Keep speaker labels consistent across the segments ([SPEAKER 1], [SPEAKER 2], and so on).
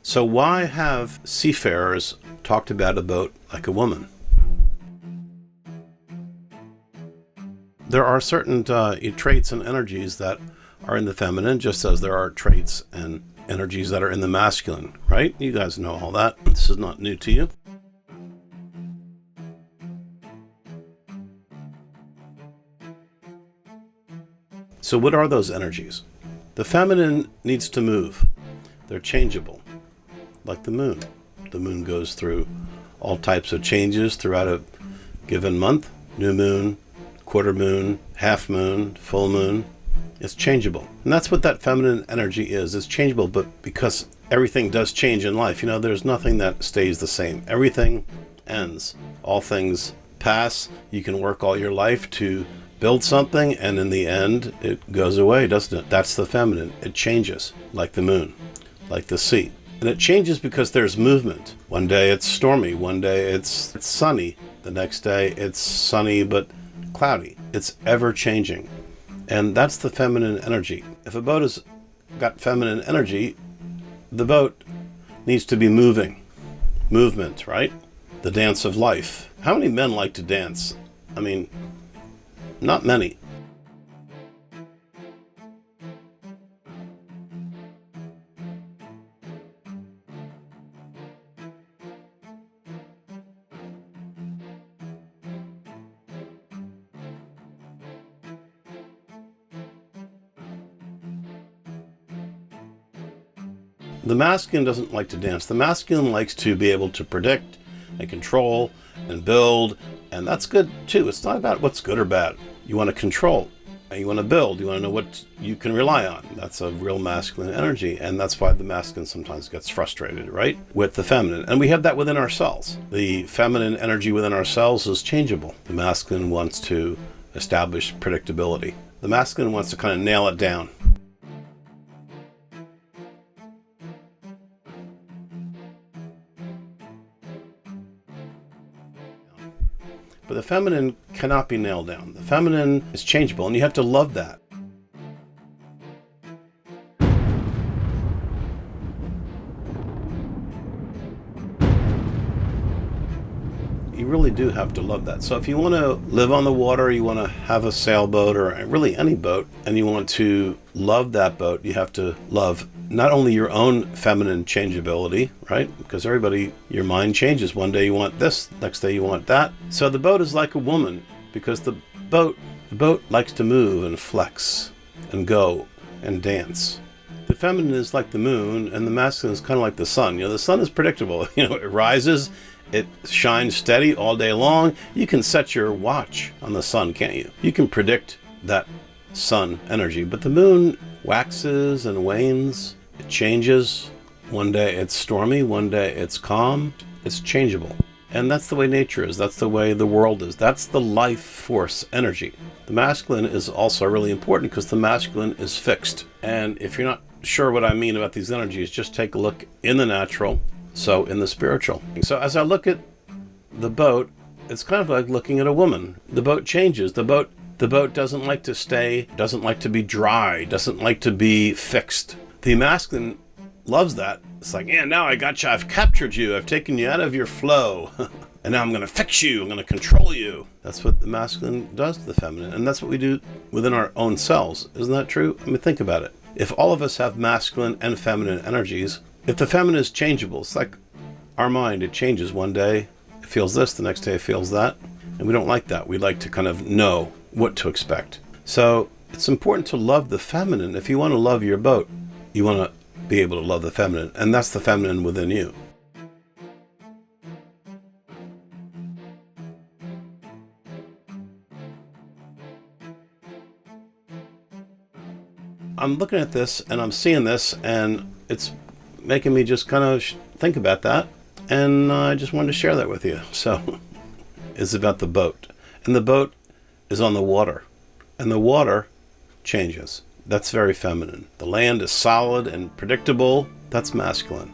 [SPEAKER 1] So why have seafarers talked about a boat like a woman? There are certain traits and energies that are in the feminine, just as there are traits and energies that are in the masculine, right? You guys know all that. This is not new to you. So what are those energies? The feminine needs to move. They're changeable, like the moon. The moon goes through all types of changes throughout a given month. New moon, quarter moon, half moon, full moon. It's changeable. And that's what that feminine energy is. It's changeable, but because everything does change in life, there's nothing that stays the same. Everything ends. All things pass. You can work all your life to build something, and in the end, it goes away, doesn't it? That's the feminine. It changes, like the moon, like the sea. And it changes because there's movement. One day it's stormy. One day it's sunny. The next day it's sunny but cloudy. It's ever changing. And that's the feminine energy. If a boat has got feminine energy, the boat needs to be moving. Movement, right? The dance of life. How many men like to dance? Not many. The masculine doesn't like to dance. The masculine likes to be able to predict and control and build, and that's good too. It's not about what's good or bad. You want to control, and you want to build. You want to know what you can rely on. That's a real masculine energy, and that's why the masculine sometimes gets frustrated, right? With the feminine. And we have that within ourselves. The feminine energy within ourselves is changeable. The masculine wants to establish predictability. The masculine wants to kind of nail it down. But the feminine cannot be nailed down. The feminine is changeable, and you have to love that. You really do have to love that. So if you want to live on the water, you want to have a sailboat, or really any boat, and you want to love that boat, you have to love not only your own feminine changeability, right? Because your mind changes. One day you want this, next day you want that. So the boat is like a woman, because the boat likes to move and flex and go and dance. The feminine is like the moon, and the masculine is kind of like the sun. The sun is predictable. It rises, it shines steady all day long. You can set your watch on the sun, can't you? You can predict that sun energy, but the moon waxes and wanes. It changes. One day it's stormy, one day it's calm. It's changeable. And that's the way nature is. That's the way the world is. That's the life force energy. The masculine is also really important because the masculine is fixed. And if you're not sure what I mean about these energies, just take a look in the natural, so in the spiritual. So as I look at the boat, it's kind of like looking at a woman. The boat changes. The boat doesn't like to stay, doesn't like to be dry, doesn't like to be fixed. The masculine loves that. It's like, now I got you. I've captured you. I've taken you out of your flow. And now I'm going to fix you. I'm going to control you. That's what the masculine does to the feminine. And that's what we do within our own selves. Isn't that true? Think about it. If all of us have masculine and feminine energies, if the feminine is changeable, it's like our mind. It changes. One day it feels this, the next day it feels that. And we don't like that. We like to kind of know what to expect. So it's important to love the feminine. If you want to love your boat, you want to be able to love the feminine, and that's the feminine within you. I'm looking at this, and I'm seeing this, and it's making me just kind of think about that, and I just wanted to share that with you. So it's about the boat, and the boat is on the water, and the water changes. That's very feminine. The land is solid and predictable. That's masculine.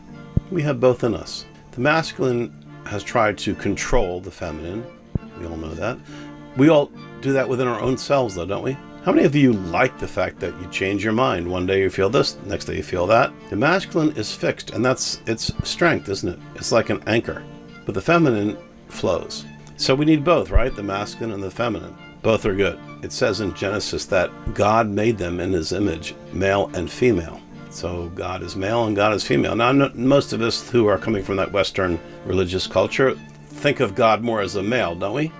[SPEAKER 1] We have both in us. The masculine has tried to control the feminine. We all know that. We all do that within our own selves, though, don't we? How many of you like the fact that you change your mind? One day you feel this, next day you feel that. The masculine is fixed, and that's its strength, isn't it? It's like an anchor. But the feminine flows. So we need both, right? The masculine and the feminine. Both are good. It says in Genesis that God made them in his image, male and female. So God is male and God is female. Now, most of us who are coming from that Western religious culture think of God more as a male, don't we?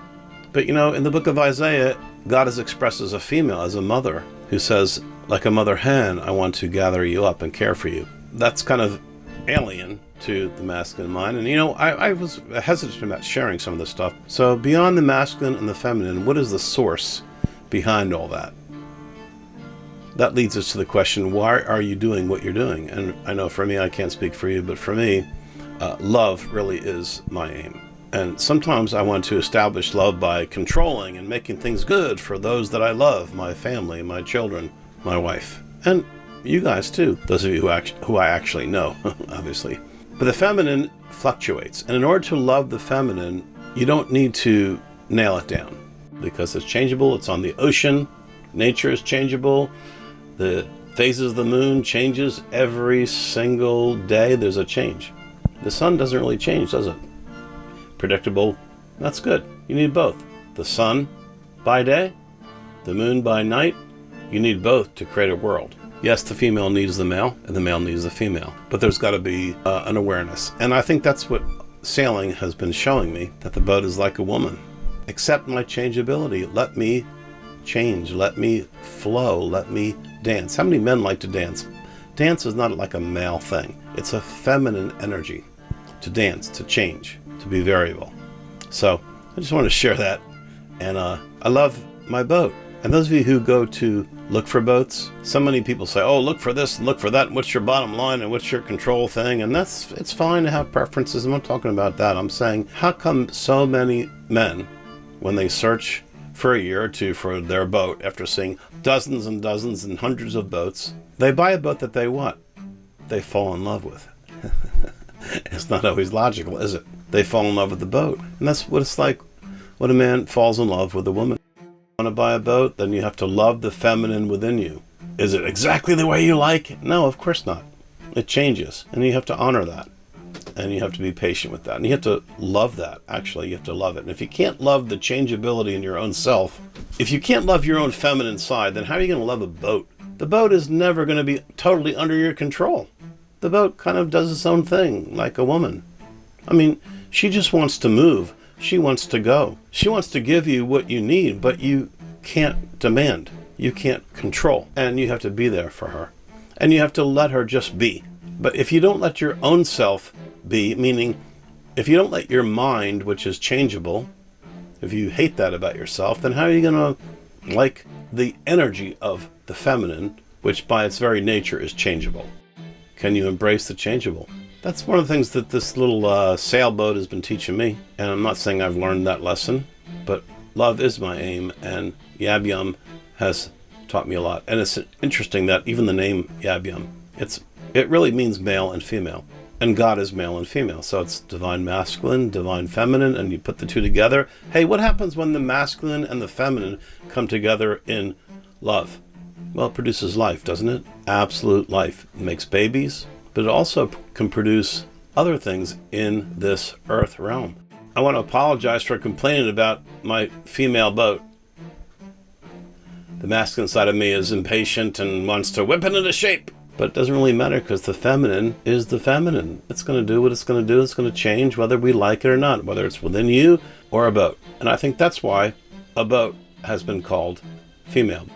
[SPEAKER 1] But in the book of Isaiah, God is expressed as a female, as a mother, who says, like a mother hen, I want to gather you up and care for you. That's kind of alien to the masculine mind. And I was hesitant about sharing some of this stuff. So beyond the masculine and the feminine, what is the source behind all that? That leads us to the question, why are you doing what you're doing? And I know for me, I can't speak for you, but for me, love really is my aim. And sometimes I want to establish love by controlling and making things good for those that I love, my family, my children, my wife, and you guys too, those of you who I actually know, obviously. But the feminine fluctuates. And in order to love the feminine, you don't need to nail it down because it's changeable. It's on the ocean. Nature is changeable. The phases of the moon changes every single day. There's a change. The sun doesn't really change, does it? Predictable. That's good. You need both. The sun by day, the moon by night. You need both to create a world. Yes, the female needs the male and the male needs the female, but there's got to be an awareness. And I think that's what sailing has been showing me, that the boat is like a woman. Accept my changeability. Let me change. Let me flow. Let me dance. How many men like to dance? Dance is not like a male thing. It's a feminine energy to dance, to change, to be variable. So I just want to share that. And I love my boat. And those of you who go to look for boats, so many people say, oh, look for this and look for that, and what's your bottom line and what's your control thing? And it's fine to have preferences. I'm not talking about that. I'm saying, how come so many men, when they search for a year or two for their boat, after seeing dozens and dozens and hundreds of boats, they buy a boat that they want? They fall in love with it. It's not always logical, is it? They fall in love with the boat. And that's what it's like when a man falls in love with a woman. Want to buy a boat, then you have to love the feminine within you. Is it exactly the way you like it? No, of course not. It changes, and you have to honor that. And you have to be patient with that. And you have to love that. Actually, you have to love it. And if you can't love the changeability in your own self, if you can't love your own feminine side, then how are you going to love a boat? The boat is never going to be totally under your control. The boat kind of does its own thing, like a woman. I mean, she just wants to move. She wants to go. She wants to give you what you need, but you can't demand. You can't control. And you have to be there for her. And you have to let her just be. But if you don't let your own self be, meaning if you don't let your mind, which is changeable, if you hate that about yourself, then how are you going to like the energy of the feminine, which by its very nature is changeable? Can you embrace the changeable? That's one of the things that this little sailboat has been teaching me. And I'm not saying I've learned that lesson, but love is my aim, and Yab Yum has taught me a lot. And it's interesting that even the name Yab Yum, it really means male and female. And God is male and female. So it's divine masculine, divine feminine, and you put the two together. Hey, what happens when the masculine and the feminine come together in love? Well, it produces life, doesn't it? Absolute life. It makes babies, but it also can produce other things in this earth realm. I want to apologize for complaining about my female boat. The masculine side of me is impatient and wants to whip it into shape. But it doesn't really matter because the feminine is the feminine. It's going to do what it's going to do. It's going to change whether we like it or not, whether it's within you or a boat. And I think that's why a boat has been called female.